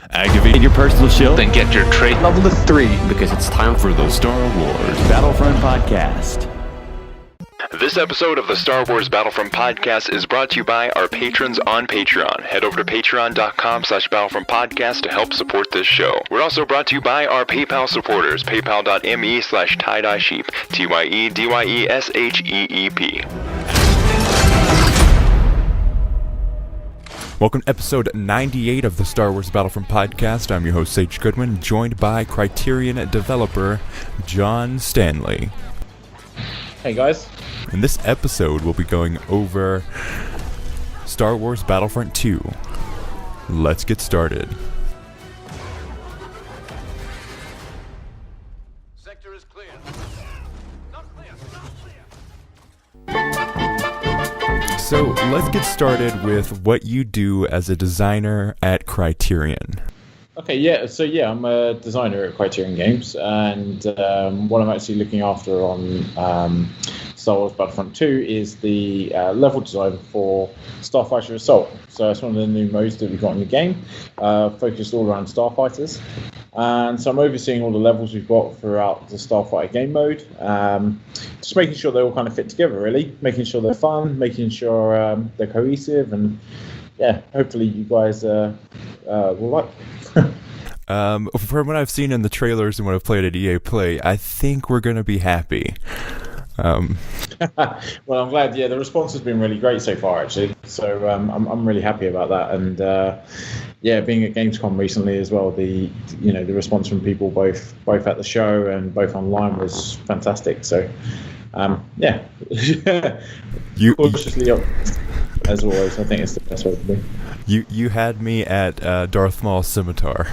Activate your personal shield, then get your trait level to 3 because it's time for the Star Wars Battlefront podcast. This episode of the Star Wars Battlefront podcast is brought to you by our patrons on Patreon. Head over to patreon.com/Battlefront podcast to help support this show. We're also brought to you by our PayPal supporters, paypal.me/tie-dye-sheep, TYEDYESHEEP. Welcome to episode 98 of the Star Wars Battlefront podcast. I'm your host, Sage Goodwin, joined by Criterion developer John Stanley. Hey guys. In this episode, we'll be going over Star Wars Battlefront 2. Let's get started. Sector is clear. Not clear. Not clear. So, let's get started with what you do as a designer at Criterion. Okay, I'm a designer at Criterion Games, and what I'm actually looking after on Star Wars Battlefront 2 is the level design for Starfighter Assault. So it's one of the new modes that we've got in the game, focused all around Starfighters. And so I'm overseeing all the levels we've got throughout the Starfighter game mode, just making sure they all kind of fit together, really, making sure they're fun, making sure they're cohesive, and yeah, hopefully you guys will like. From what I've seen in the trailers and what I've played at EA Play, I think we're going to be happy. Well, I'm glad. Yeah, the response has been really great so far, actually. So I'm really happy about that. And being at Gamescom recently as well, the response from people both at the show and both online was fantastic. So you cautiously up, as always. I think it's the best way to be. You had me at Darth Maul's scimitar.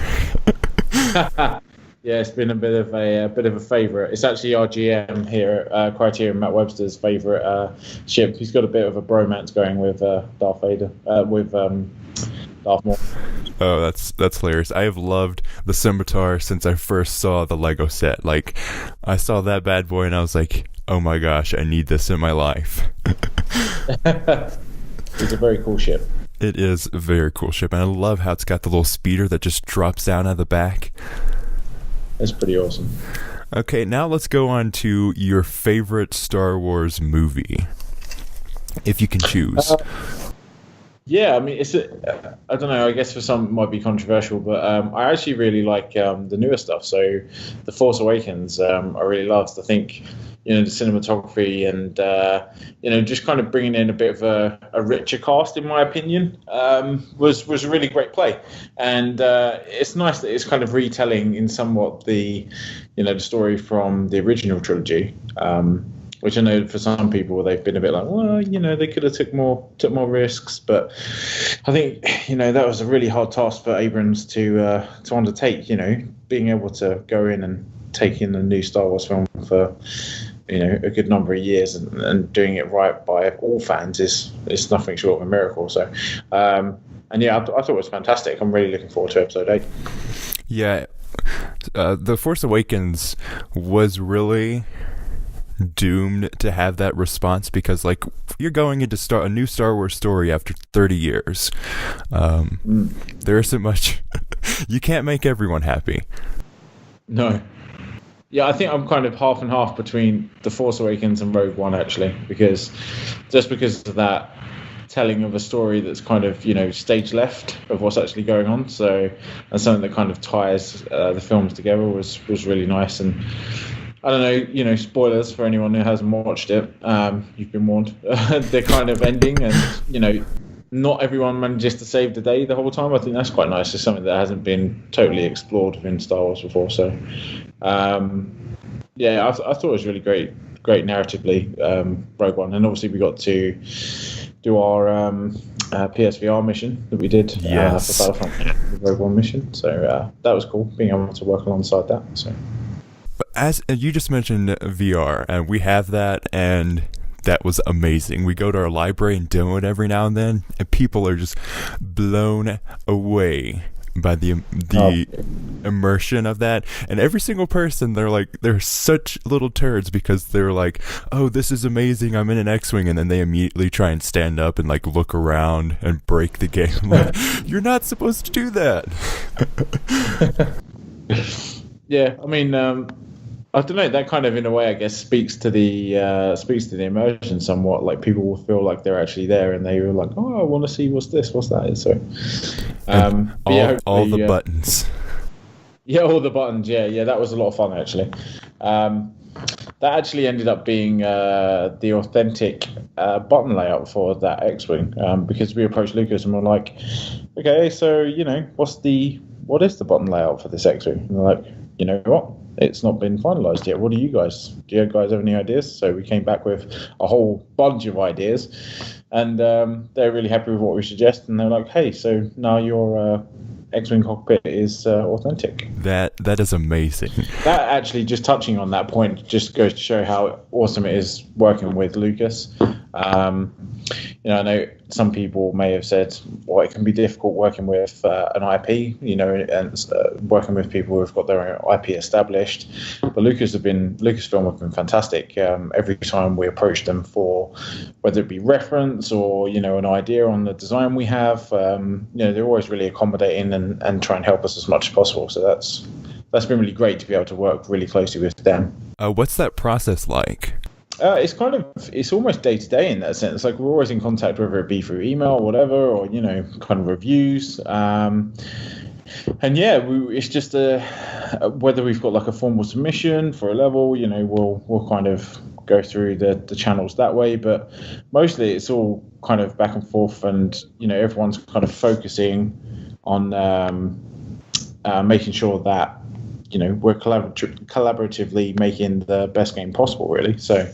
Yeah, it's been a bit of a favourite. It's actually our GM here at Criterion, Matt Webster's favourite ship. He's got a bit of a bromance going with Darth Vader, with Darth Maul. Oh, that's hilarious. I have loved the scimitar since I first saw the Lego set. Like, I saw that bad boy and I was like, oh my gosh, I need this in my life. It's a very cool ship. It is a very cool ship, and I love how it's got the little speeder that just drops down out of the back. It's pretty awesome. Okay, now let's go on to your favorite Star Wars movie, if you can choose. Yeah, I mean, I don't know, I guess for some it might be controversial, but I actually really like the newer stuff. So The Force Awakens, I really loved. I think, the cinematography and, just kind of bringing in a bit of a richer cast, in my opinion, was a really great play. And it's nice that it's kind of retelling in somewhat the story from the original trilogy, which I know for some people they've been a bit like, well, they could have took more risks, but I think that was a really hard task for Abrams to undertake. Being able to go in and take in a new Star Wars film for a good number of years and doing it right by all fans is nothing short of a miracle. So, I thought it was fantastic. I'm really looking forward to episode 8. Yeah, The Force Awakens was really doomed to have that response because, like, you're going into a new Star Wars story after 30 years. There isn't much. You can't make everyone happy. No. Yeah, I think I'm kind of half and half between The Force Awakens and Rogue One, actually, because of that telling of a story that's kind of, stage left of what's actually going on. So, and something that kind of ties the films together was really nice. And I don't know, spoilers for anyone who hasn't watched it. You've been warned. They're kind of ending, and not everyone manages to save the day the whole time. I think that's quite nice. It's something that hasn't been totally explored within Star Wars before. So, I thought it was really great narratively, Rogue One, and obviously we got to do our PSVR mission that we did for Battlefront, the Rogue One mission. So that was cool, being able to work alongside that. So. As you just mentioned VR, and we have that, and that was amazing. We go to our library and demo it every now and then, and people are just blown away by the immersion of that, and every single person, they're such little turds because they're like, oh, this is amazing, I'm in an X-Wing, and then they immediately try and stand up and like look around and break the game. Like, you're not supposed to do that. Yeah, I mean, I don't know. That kind of, in a way, I guess, speaks to the immersion somewhat. Like, people will feel like they're actually there, and they were like, "Oh, I want to see what's this, what's that." So, all the buttons. Yeah, all the buttons. Yeah, that was a lot of fun actually. That actually ended up being the authentic button layout for that X-Wing, because we approached Lucas and we're like, "Okay, so what is the button layout for this X-Wing?" And they're like, "You know what? It's not been finalized yet. Do you guys have any ideas?" So we came back with a whole bunch of ideas, and they're really happy with what we suggest. And they're like, "Hey, so now your X-Wing cockpit is authentic." That is amazing. That actually, just touching on that point, just goes to show how awesome it is working with Lucas. I know some people may have said, well, it can be difficult working with an IP, and working with people who've got their own IP established. But Lucasfilm have been fantastic. Every time we approach them for whether it be reference or an idea on the design we have, they're always really accommodating and try and help us as much as possible. So that's been really great to be able to work really closely with them. What's that process like? It's almost day to day in that sense. Like, we're always in contact, whether it be through email or whatever, or kind of reviews. It's just whether we've got like a formal submission for a level. We'll kind of go through the channels that way. But mostly it's all kind of back and forth, and everyone's kind of focusing on making sure that we're collaboratively making the best game possible, really. So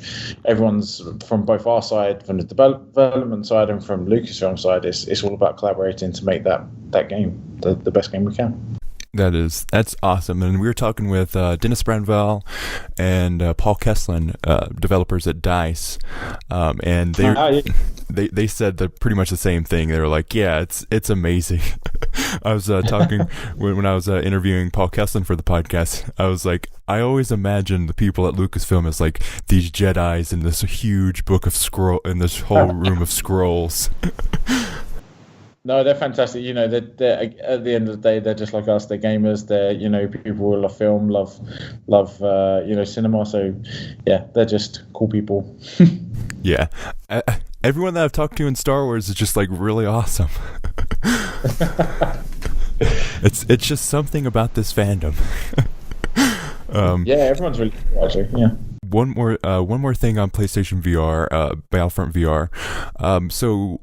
everyone's, from both our side, from the development side, and from Lucasfilm side, it's all about collaborating to make that game the best game we can. That's awesome. And we were talking with Dennis Branvel and Paul Kesslin, developers at DICE, and they said pretty much the same thing. They were like, "Yeah, it's amazing." I was talking when I was interviewing Paul Kesslin for the podcast. I was like, I always imagine the people at Lucasfilm as like these Jedis in this huge book of in this whole room of scrolls. No, they're fantastic. They're at the end of the day, they're just like us. They're gamers. They're people who love film, love cinema. So yeah, they're just cool people. Yeah, everyone that I've talked to in Star Wars is just like really awesome. It's just something about this fandom. Yeah, everyone's really cool, actually. Yeah. One more thing on PlayStation VR, Battlefront VR. So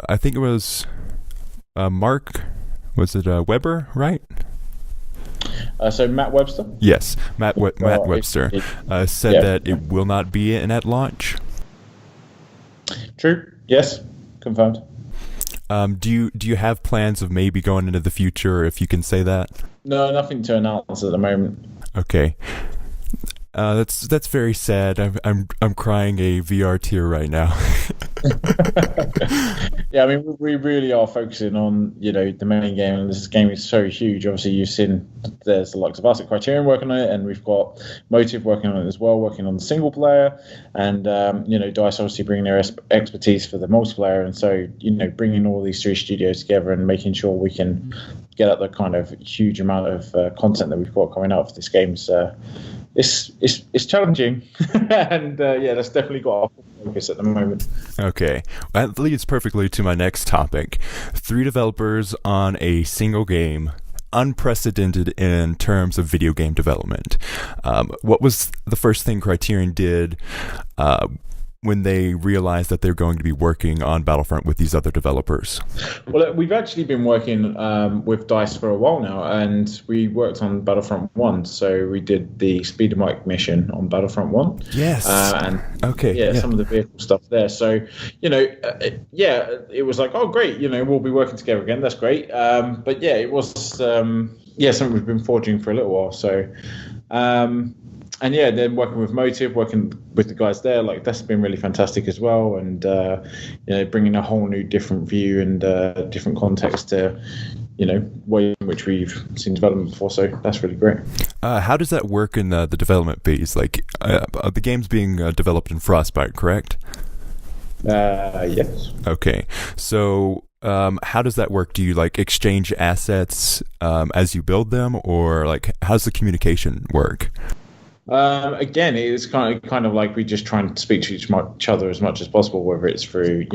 I think it was Mark. Was it Weber, right? So Matt Webster? Yes, Matt Webster said that it will not be in at launch. True. Yes. Confirmed. Do you have plans of maybe going into the future, if you can say that? No, nothing to announce at the moment. Okay. That's very sad. I'm crying a VR tear right now. Yeah, I mean, we really are focusing on the main game, and this game is so huge. Obviously, you've seen there's the likes of us at Criterion working on it, and we've got Motive working on it as well, working on the single player, and DICE obviously bringing their expertise for the multiplayer, and so bringing all these three studios together and making sure we can get at the kind of huge amount of content that we've got coming out for this game. So it's challenging, and that's definitely got our focus at the moment. Okay, that leads perfectly to my next topic. 3 developers on a single game, unprecedented in terms of video game development. What was the first thing Criterion did when they realized that they're going to be working on Battlefront with these other developers? Well, we've actually been working with DICE for a while now, and we worked on Battlefront 1. So we did the Speeder Mike mission on Battlefront 1. Yes. Some of the vehicle stuff there. So, it was like, oh, great, we'll be working together again. That's great. But yeah, it was, something we've been forging for a little while. So, and yeah, then working with Motive, working with the guys there, like that's been really fantastic as well. And bringing a whole new different view and different context to ways in which we've seen development before. So that's really great. How does that work in the development phase? Like, the game's being developed in Frostbite, correct? Yes. Okay, so how does that work? Do you like exchange assets as you build them, or like how's the communication work? Again, it's kind of like we just try and speak to each other as much as possible, whether it's through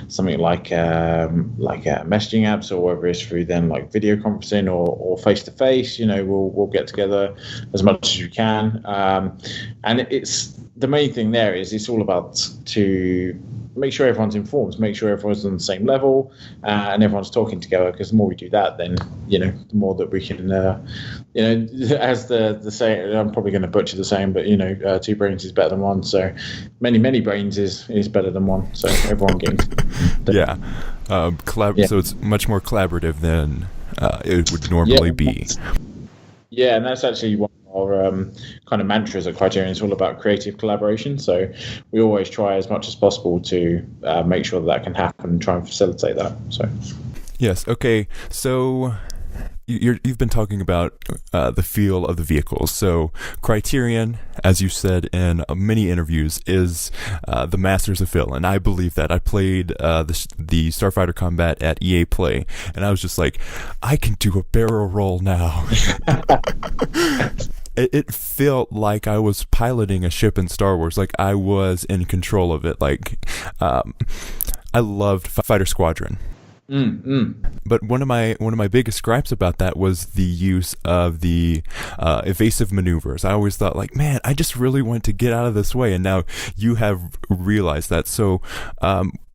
something like messaging apps, or whether it's through then like video conferencing or face to face. We'll get together as much as we can, and it's the main thing there is it's all about to make sure everyone's informed, make sure everyone's on the same level, and everyone's talking together. Because the more we do that, then the more that we can, as the saying, I'm probably going to butcher the saying, but two brains is better than one. So many brains is better than one. So everyone gains. Yeah, So it's much more collaborative than it would normally be. Yeah, and that's actually one of our kind of mantras at Criterion. It's all about creative collaboration. So we always try as much as possible to make sure that can happen and try and facilitate that. So yes, okay. So you've been talking about the feel of the vehicles. So Criterion, as you said in many interviews, is the masters of feel, and I believe that. I played the Starfighter combat at EA Play, and I was just like, I can do a barrel roll now. It felt like I was piloting a ship in Star Wars, like I was in control of it. Like I loved Fighter Squadron. But one of my biggest gripes about that was the use of the evasive maneuvers. I always thought, like, man, I just really want to get out of this way, and now you have realized that. So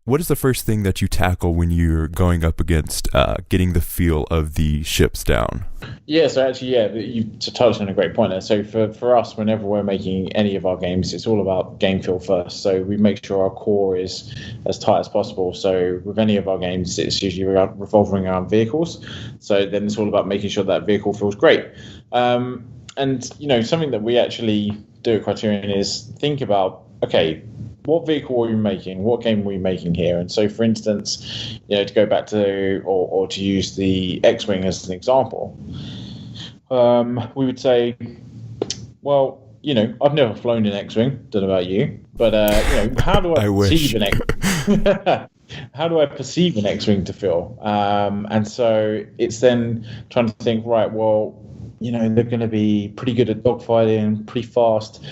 what is the first thing that you tackle when you're going up against getting the feel of the ships down? Yeah, so actually, you touched on a great point there. So for us, whenever we're making any of our games, it's all about game feel first. So we make sure our core is as tight as possible. So with any of our games, it's usually revolving around vehicles. So then it's all about making sure that vehicle feels great. And, something that we actually do at Criterion is think about, okay, what vehicle are we making? What game are we making here? And so, for instance, to go back to or to use the X-Wing as an example, we would say, well, I've never flown an X-Wing. Don't know about you, but how do I perceive an X-Wing? How do I perceive an X-Wing to feel? And so it's then trying to think, right, well, they're going to be pretty good at dogfighting, pretty fast,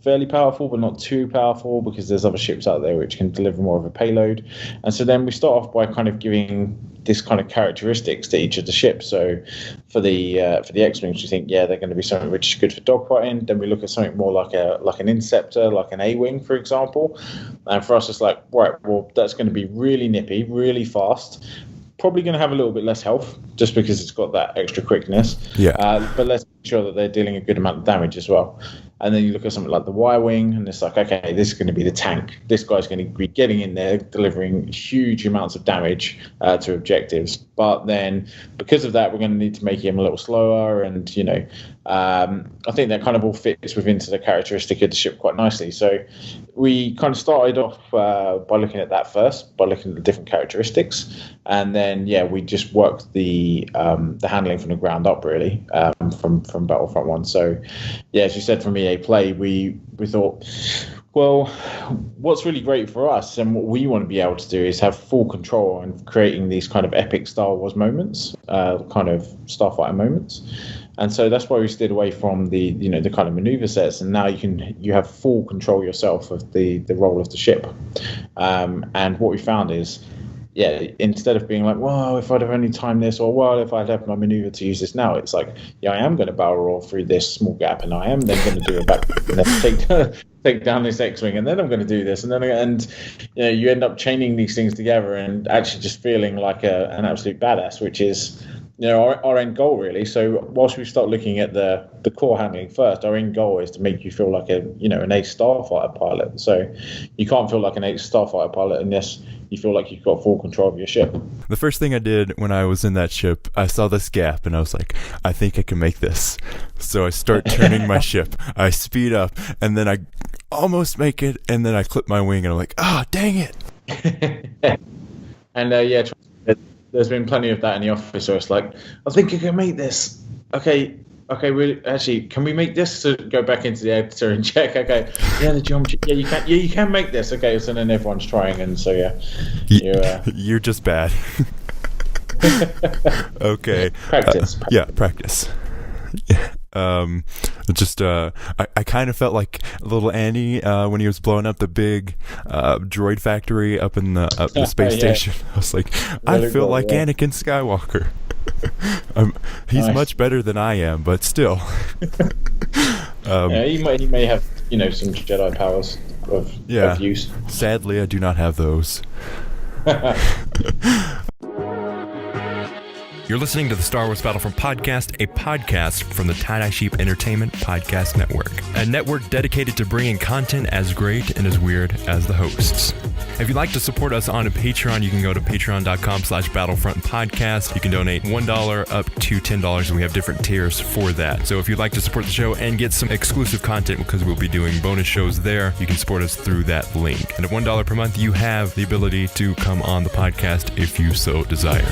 fairly powerful, but not too powerful, because there's other ships out there which can deliver more of a payload. And so then we start off by kind of giving this kind of characteristics to each of the ships. So for the X-Wings, we think, they're going to be something which is good for dogfighting. Then we look at something more like an Inceptor, like an A-Wing, for example. And for us, it's like, right, well, that's going to be really nippy, really fast. Probably going to have a little bit less health just because it's got that extra quickness. Yeah. But let's make sure that they're dealing a good amount of damage as well. And then you look at something like the Y-Wing, and it's like, okay, this is going to be the tank. This guy's going to be getting in there, delivering huge amounts of damage to objectives. But then because of that, we're going to need to make him a little slower. And, I think that kind of all fits within the characteristic of the ship quite nicely. So we kind of started off by looking at that first, by looking at the different characteristics. And then, we just worked the handling from the ground up, really, from Battlefront 1. So, as you said, from EA Play, we thought, well, what's really great for us and what we want to be able to do is have full control on creating these kind of epic Star Wars moments, kind of Starfighter moments. And so that's why we steered away from the kind of maneuver sets, and now you have full control yourself of the role of the ship. And what we found is, instead of being like, well, if I'd have only timed this, or well, if I'd have my maneuver to use this now, it's like, I am going to barrel roll through this small gap, and I am then going to do a back, and then take down this X-Wing, and then I'm going to do this, and you end up chaining these things together and actually just feeling like an absolute badass, which is our end goal, really. So whilst we start looking at the core handling first, our end goal is to make you feel like an ace Starfighter pilot. So you can't feel like an ace Starfighter pilot unless you feel like you've got full control of your ship. The first thing I did when I was in that ship, I saw this gap and I was like, I think I can make this. So I start turning my ship. I speed up, and then I almost make it, and then I clip my wing, and I'm like, dang it. And there's been plenty of that in the office. So it's like, I think you can make this. Okay. Can we make this to go back into the editor and check? Okay, yeah, the geometry. Yeah, you can. Yeah, you can make this. Okay, so then everyone's trying, and so yeah, you're just bad. Okay. Practice. Yeah, practice. I kind of felt like little Annie when he was blowing up the big droid factory up in the space station. I was like, I feel like Anakin Skywalker. He's much better than I am, but still. He may have some Jedi powers of use. Sadly, I do not have those. You're listening to the Star Wars Battlefront Podcast, a podcast from the Tie-Dye Sheep Entertainment Podcast Network, a network dedicated to bringing content as great and as weird as the hosts. If you'd like to support us on Patreon, you can go to patreon.com/Battlefront Podcast. You can donate $1 up to $10, and we have different tiers for that. So if you'd like to support the show and get some exclusive content, because we'll be doing bonus shows there, you can support us through that link. And at $1 per month, you have the ability to come on the podcast if you so desire.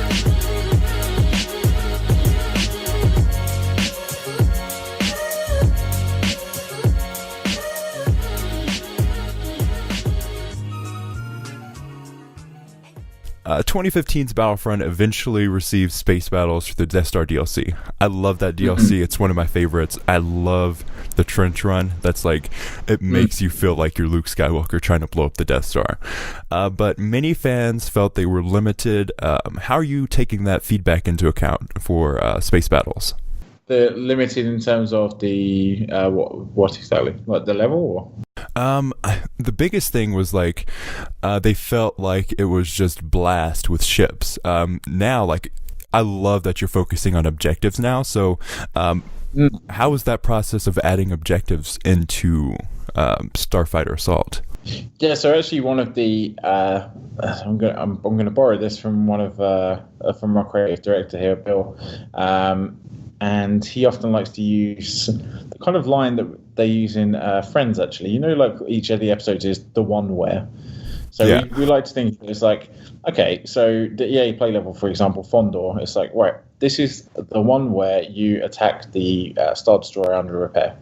2015's Battlefront eventually received space battles for the Death Star DLC. I love that DLC. It's one of my favorites. I love the trench run. That's like, it makes you feel like you're Luke Skywalker trying to blow up the Death Star. But many fans felt they were limited. How are you taking that feedback into account for space battles? They're limited in terms of the what exactly? Like the level? Or? The biggest thing was like they felt like it was just blast with ships. Now, like, I love that you're focusing on objectives now. So how was that process of adding objectives into Starfighter Assault? Yeah, so actually one of the I'm gonna borrow this from one of from our creative director here, Bill. And he often likes to use the kind of line that they use in Friends, actually. Like each of the episodes is the one where. So we like to think it's like, okay, so the EA play level, for example, Fondor, it's like, right, this is the one where you attack the Star Destroyer under repair.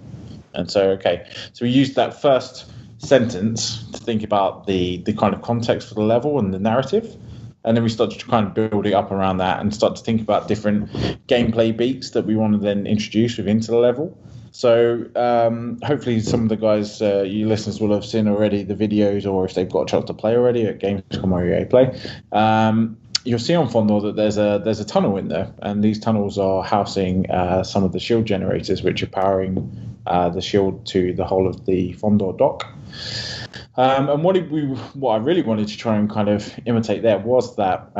And so, okay, so we used that first sentence to think about the kind of context for the level and the narrative. And then we started to kind of build it up around that and start to think about different gameplay beats that we want to then introduce into the level. So hopefully some of the guys, you listeners, will have seen already the videos, or if they've got a chance to play already at Gamescom or EA Play. You'll see on Fondor that there's a tunnel in there, and these tunnels are housing some of the shield generators, which are powering the shield to the whole of the Fondor dock. And what I really wanted to try and kind of imitate there was that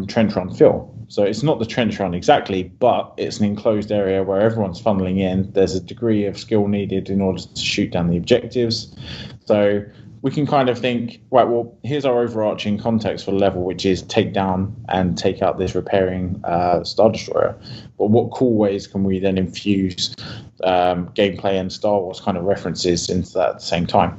trench run feel. So it's not the trench run exactly, but it's an enclosed area where everyone's funneling in. There's a degree of skill needed in order to shoot down the objectives. So we can kind of think, right, well, here's our overarching context for the level, which is take down and take out this repairing Star Destroyer. But what cool ways can we then infuse gameplay and Star Wars kind of references into that at the same time?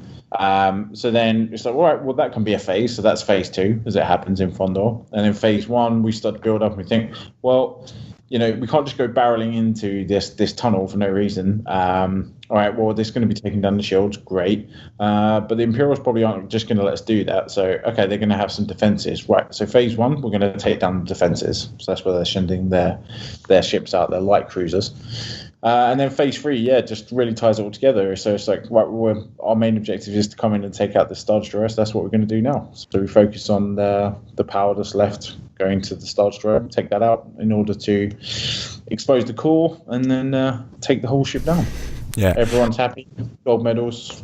So then it's like, all right, well, that can be a phase. So that's phase 2, as it happens in Fondor. And in phase 1, we start to build up and we think, well, we can't just go barreling into this tunnel for no reason. All right, well, this is going to be taking down the shields. Great. But the Imperials probably aren't just going to let us do that. So, okay, they're going to have some defenses. Right, so phase 1, we're going to take down the defenses. So that's where they're sending their ships out, their light cruisers. And then phase 3, just really ties it all together. So it's like, right, our main objective is to come in and take out the Star Destroyer. So that's what we're going to do now. So we focus on the power that's left going to the Star Destroyer, take that out in order to expose the core, and then take the whole ship down. Yeah, everyone's happy. Gold medals,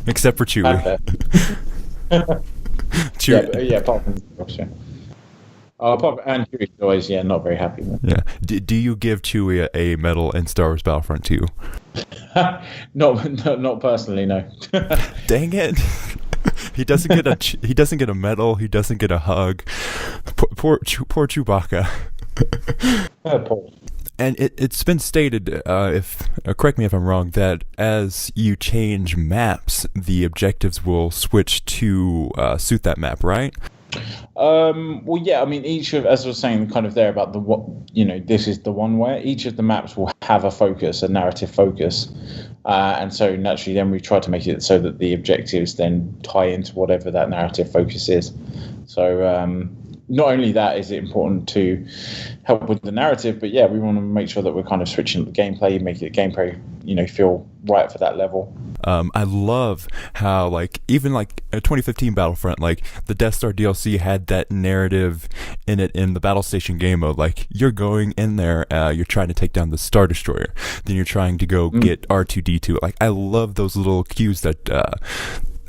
except for Chewie. Chewie. Yeah, apart from and Chewie's always not very happy. Yeah. Do you give Chewie a medal in Star Wars Battlefront 2? Not personally, no. Dang it. He doesn't get a medal. He doesn't get a hug. Poor Chewbacca. Poor. And it's been stated, correct me if I'm wrong, that as you change maps, the objectives will switch to suit that map, right? Well, yeah, I mean, each of, as I was saying, kind of there about this is the one where each of the maps will have a focus, a narrative focus. And so naturally, then we try to make it so that the objectives then tie into whatever that narrative focus is. So not only that is it important to help with the narrative, but yeah, we want to make sure that we're kind of switching up the gameplay, making the gameplay, feel right for that level. I love how, like, even like a 2015 Battlefront, like the Death Star DLC had that narrative in it in the Battle Station game mode. Like, you're going in there, you're trying to take down the Star Destroyer, then you're trying to go get R2-D2. Like, I love those little cues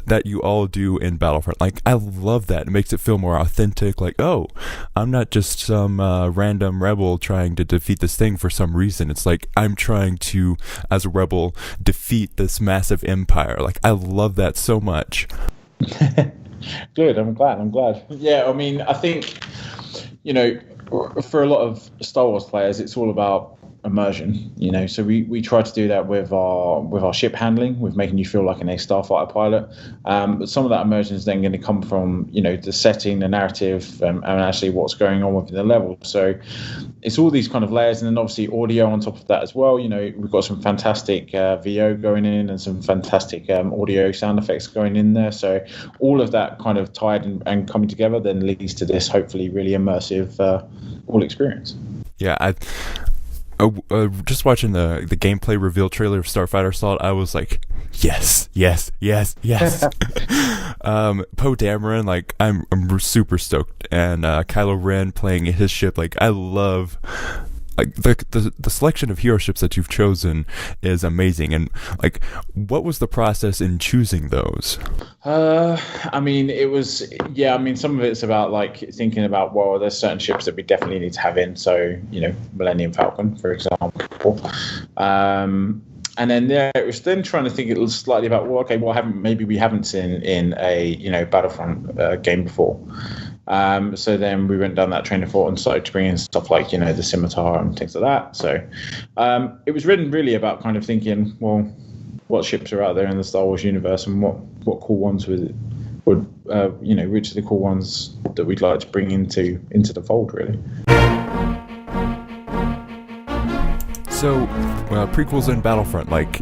that you all do in Battlefront. Like, I love that. It makes it feel more authentic. Like, oh, I'm not just some random rebel trying to defeat this thing for some reason. It's like, I'm trying to, as a rebel, defeat this massive empire. Like, I love that so much. Good. I'm glad. Yeah, I mean, I think, for a lot of Star Wars players, it's all about immersion, so we try to do that with our ship handling, with making you feel like an Starfighter pilot, but some of that immersion is then going to come from the setting, the narrative, and actually what's going on within the level. So it's all these kind of layers, and then obviously audio on top of that as well. We've got some fantastic VO going in and some fantastic audio sound effects going in there, so all of that kind of tied and coming together then leads to this hopefully really immersive all experience. Yeah, just watching the gameplay reveal trailer of Starfighter Assault, I was like, yes. Poe Dameron, like, I'm super stoked, and Kylo Ren playing his ship. Like, I love, like, the selection of hero ships that you've chosen is amazing. And like, what was the process in choosing those? I mean, some of it's about like thinking about, well, there's certain ships that we definitely need to have in. So, Millennium Falcon, for example. And then it was then trying to think it was slightly about, well, okay, maybe we haven't seen in a Battlefront game before. So then we went down that train of thought and started to bring in stuff like, the scimitar and things like that. So it was written really about kind of thinking, well, what ships are out there in the Star Wars universe, and what cool ones which are the cool ones that we'd like to bring into the fold, really. So, prequels in Battlefront, like,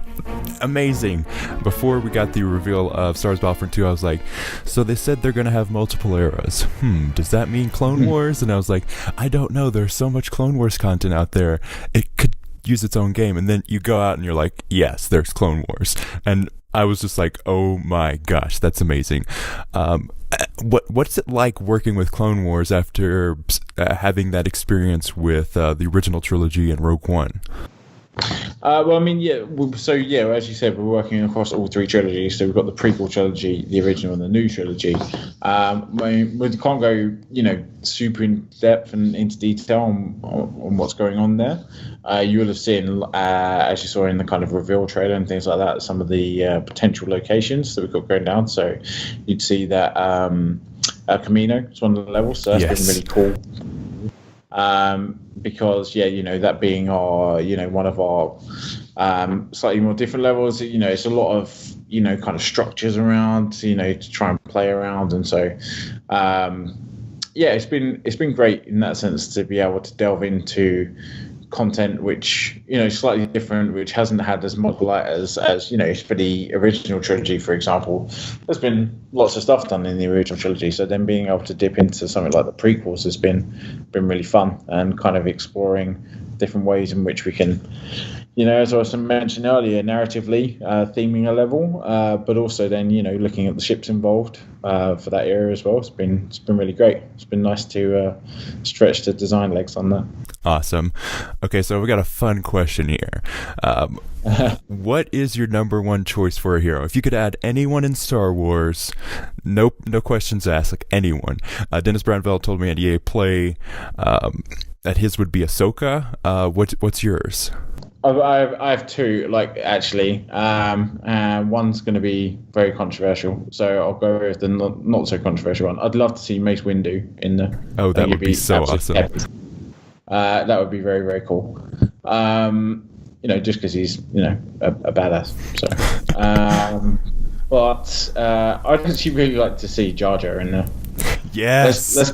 amazing. Before we got the reveal of Star Wars Battlefront 2, I was like, so they said they're going to have multiple eras. Does that mean Clone Wars? And I was like, I don't know. There's so much Clone Wars content out there. It could use its own game. And then you go out and you're like, yes, there's Clone Wars. And I was just like, oh my gosh, that's amazing. What's it like working with Clone Wars after having that experience with the original trilogy and Rogue One? Well, I mean, as you said, we're working across all three trilogies. So we've got the prequel trilogy, the original, and the new trilogy. We can't go, super in depth and into detail on what's going on there. You will have seen, as you saw in the kind of reveal trailer and things like that, some of the potential locations that we've got going down. So you'd see that Camino is one of the levels, so that's been really cool. Because that being our one of our slightly more different levels, it's a lot of kind of structures around to try and play around, and so it's been great in that sense to be able to delve into content which slightly different, which hasn't had as much light as for the original trilogy, for example. There's been lots of stuff done in the original trilogy, so then being able to dip into something like the prequels has been really fun, and kind of exploring different ways in which we can as I was mentioned earlier, narratively theming a level, but also then looking at the ships involved for that era as well. It's been really great. It's been nice to stretch the design legs on that. Awesome. Okay, so we got a fun question here. What is your number one choice for a hero? If you could add anyone in Star Wars, no questions asked, like anyone. Dennis Brownville told me at EA Play that his would be Ahsoka. What's yours? I have two, actually. One's going to be very controversial, so I'll go with the not so controversial one. I'd love to see Mace Windu in there. Oh, that would be so awesome. Epic. That would be very, very cool. Just because he's a badass. So, but I'd actually really like to see Jar Jar in there. Yes.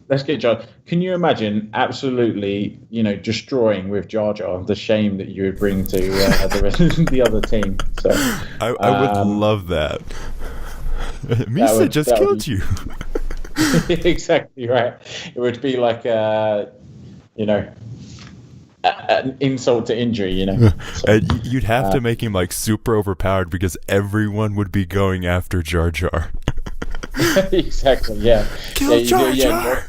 Let's get Jar. Can you imagine absolutely, destroying with Jar Jar the shame that you would bring to the other team? So I would love that. Misa just killed you. Exactly right. It would be like an insult to injury, So, you'd have to make him like super overpowered because everyone would be going after Jar Jar. Exactly, yeah. Kill Jar Jar!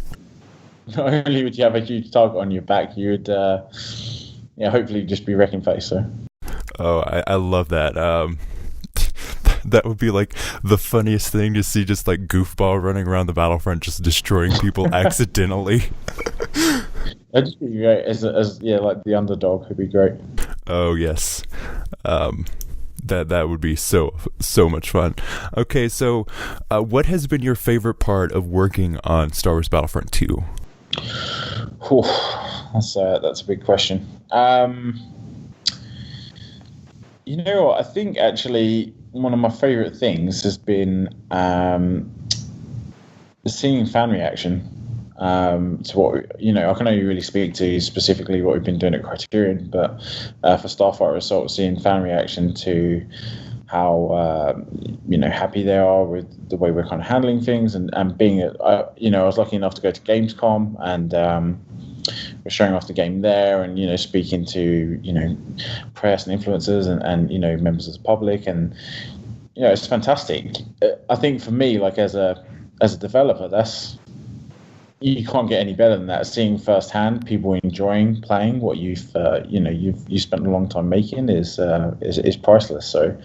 Not only would you have a huge target on your back, you would hopefully just be wrecking face. So. Oh, I love that. That would be like the funniest thing to see, just like Goofball running around the Battlefront just destroying people accidentally. That'd just be great as like the underdog would be great. Oh yes. That would be so much fun. Okay, so what has been your favorite part of working on Star Wars Battlefront 2? That's a big question. I think actually one of my favorite things has been seeing fan reaction to what I can only really speak to specifically what we've been doing at Criterion, but for Starfighter Assault, seeing fan reaction to how happy they are with the way we're kind of handling things, and being I was lucky enough to go to Gamescom, and we're showing off the game there, and speaking to press and influencers and members of the public, and it's fantastic. I think for me, like as a developer, you can't get any better than that. Seeing firsthand people enjoying playing what you've spent a long time making is priceless. So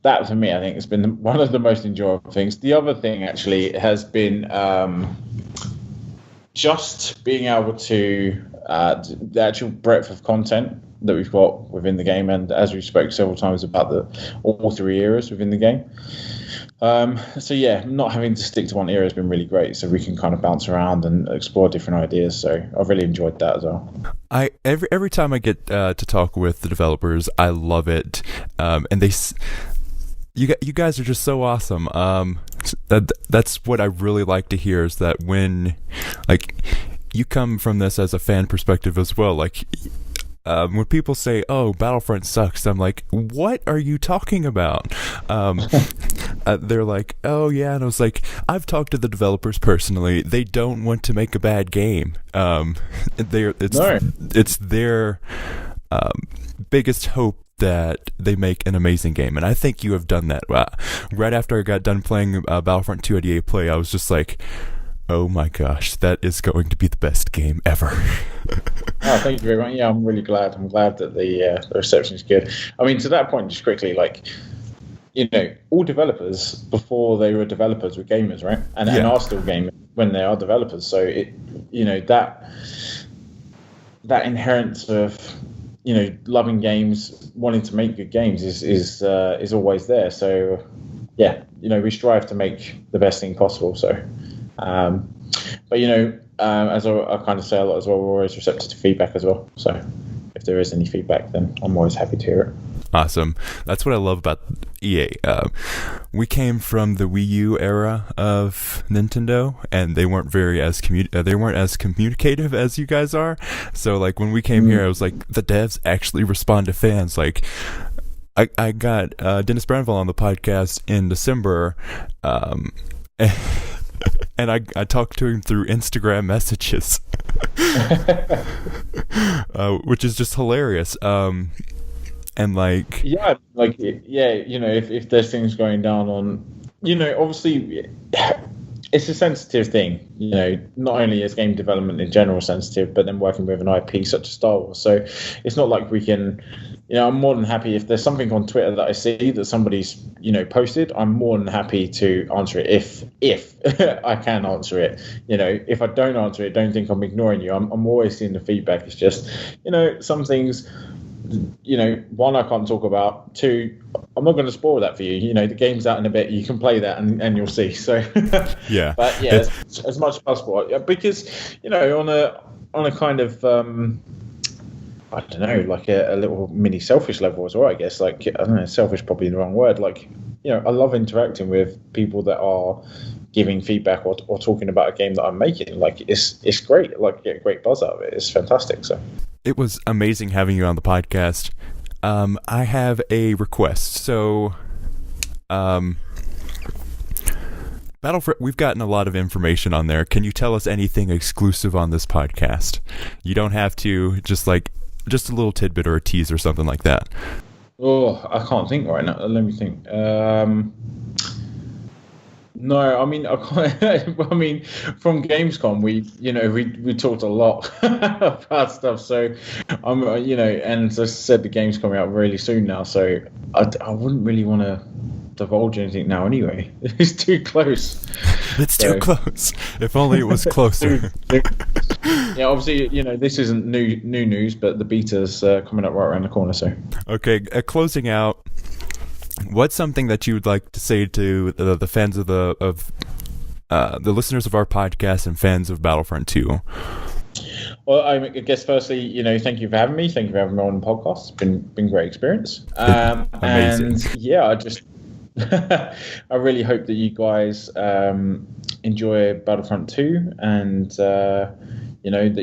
that for me, I think, has been one of the most enjoyable things. The other thing actually has been just being able to the actual breadth of content that we've got within the game, and as we spoke several times about all 3 eras within the game. So yeah, not having to stick to one era has been really great. So we can kind of bounce around and explore different ideas. So I've really enjoyed that as well. Every time I get to talk with the developers, I love it, and you guys are just so awesome. That's what I really like to hear, is that when like you come from this as a fan perspective as well, like. When people say, "Oh, Battlefront sucks," I'm like, "What are you talking about?" They're like, "Oh yeah," and I was like, "I've talked to the developers personally. They don't want to make a bad game. It's their biggest hope that they make an amazing game, and I think you have done that." Right after I got done playing Battlefront 2 at EA Play, I was just like, oh my gosh, that is going to be the best game ever. Oh, thank you very much. Yeah, I'm really glad. I'm glad that the reception is good. I mean, to that point, just quickly, like, all developers before they were developers were gamers, right? And are still gamers when they are developers. So that inherent of loving games, wanting to make good games is always there. So yeah, we strive to make the best thing possible. So. But as I kind of say a lot as well, we're always receptive to feedback as well. So if there is any feedback, then I'm always happy to hear it. Awesome. That's what I love about EA. We came from the Wii U era of Nintendo, and they weren't as communicative as you guys are. So like when we came here, I was like, the devs actually respond to fans. Like I got Dennis Branville on the podcast in December, and I talked to him through Instagram messages, which is just hilarious. And like, if there's things going down on, obviously it's a sensitive thing, not only is game development in general sensitive, but then working with an IP such as Star Wars. So it's not like we can, I'm more than happy if there's something on Twitter that I see that somebody's, posted, I'm more than happy to answer it if I can answer it. If I don't answer it, don't think I'm ignoring you. I'm always seeing the feedback. It's just, some things, one, I can't talk about. Two, I'm not going to spoil that for you. The game's out in a bit. You can play that and you'll see. So yeah, but yeah, as much as possible, because on a kind of I don't know, like a little mini selfish level as well, I guess. Like, I don't know, selfish probably the wrong word. Like, I love interacting with people that are giving feedback or talking about a game that I'm making. Like it's great. Like, I get a great buzz out of it. It's fantastic. So It was amazing having you on the podcast. I have a request. So, Battlefront, we've gotten a lot of information on there. Can you tell us anything exclusive on this podcast? You don't have to, just a little tidbit or a tease or something like that. Oh, I can't think right now. Let me think. No, I mean, I can't. I mean, from Gamescom, we talked a lot about stuff. So, and as I said, the game's coming out really soon now. So, I wouldn't really want to divulge anything now. Anyway, it's too close. It's too close. If only it was closer. Yeah, obviously, this isn't new news, but the beta's coming up right around the corner. So, okay, closing out. What's something that you would like to say to the fans of the listeners of our podcast and fans of Battlefront 2? Well, I guess firstly, thank you for having me. Thank you for having me on the podcast. It's been a great experience. Amazing. And yeah, I really hope that you guys enjoy Battlefront 2 and that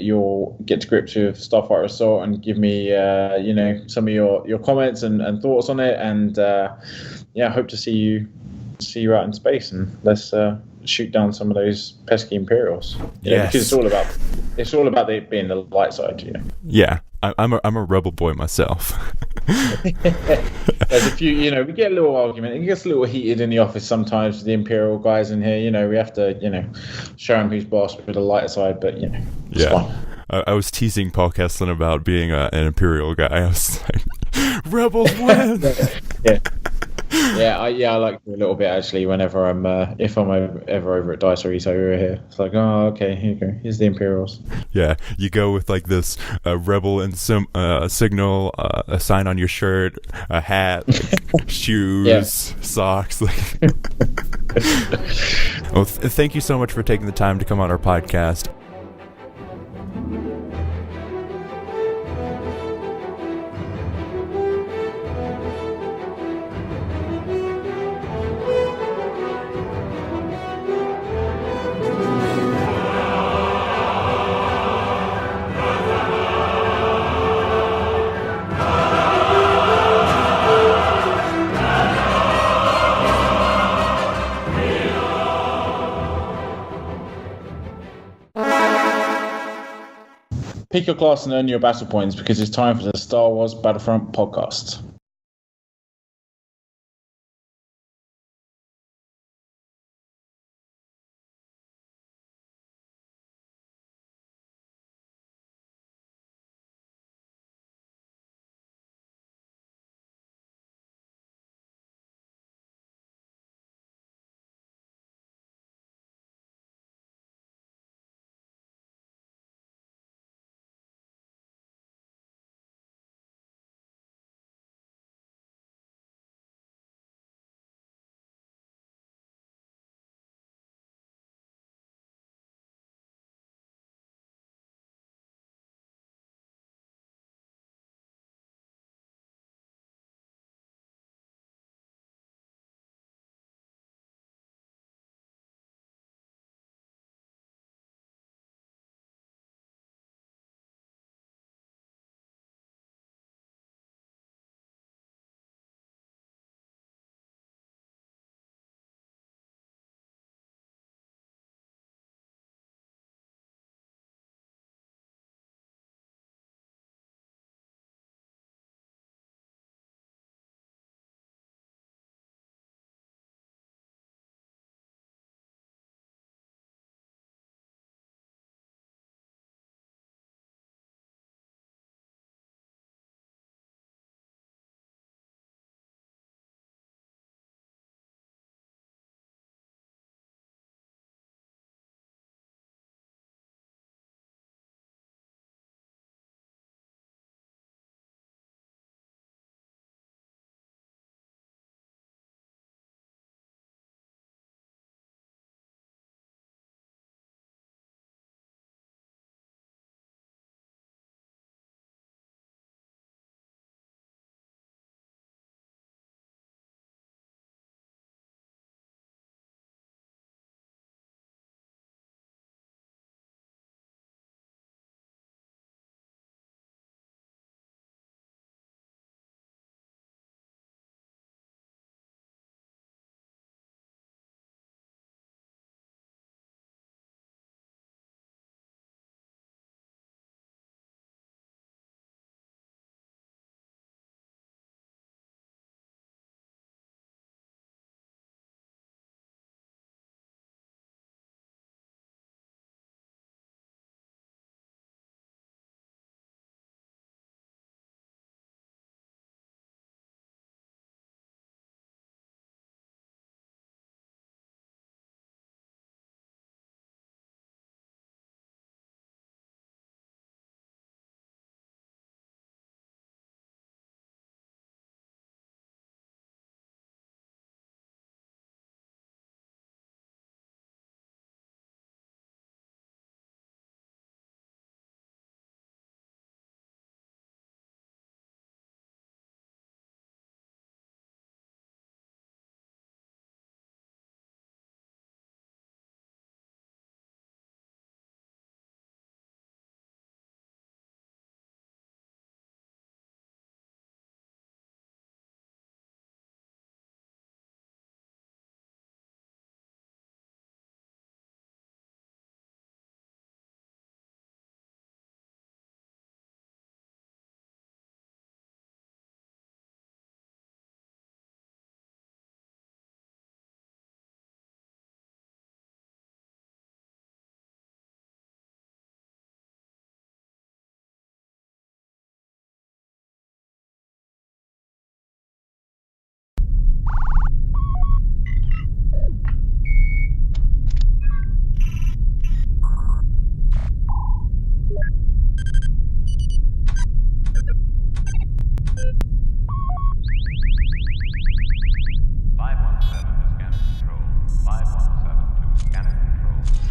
you'll get to grips with Starfighter Assault and give me some of your comments and thoughts on it. And I hope to see you out in space, and let's shoot down some of those pesky Imperials. Yes. Because it's all about it being the light side. Yeah, I'm a rebel boy myself. There's a few, we get a little argument. It gets a little heated in the office sometimes with the Imperial guys in here. We have to, show them who's boss with the lighter side, but, it's fine. I was teasing Paul Kesslin about being an Imperial guy. I was like, rebels win! I like to a little bit actually. Whenever I'm, if I'm ever over at Dice or Ito over here, it's like, oh, okay, here you go. Here's the Imperials. Yeah, you go with like this rebel and signal, a sign on your shirt, a hat, like, shoes, socks. Like. Well, thank you so much for taking the time to come on our podcast. Pick your class and earn your battle points because it's time for the Star Wars Battlefront podcast.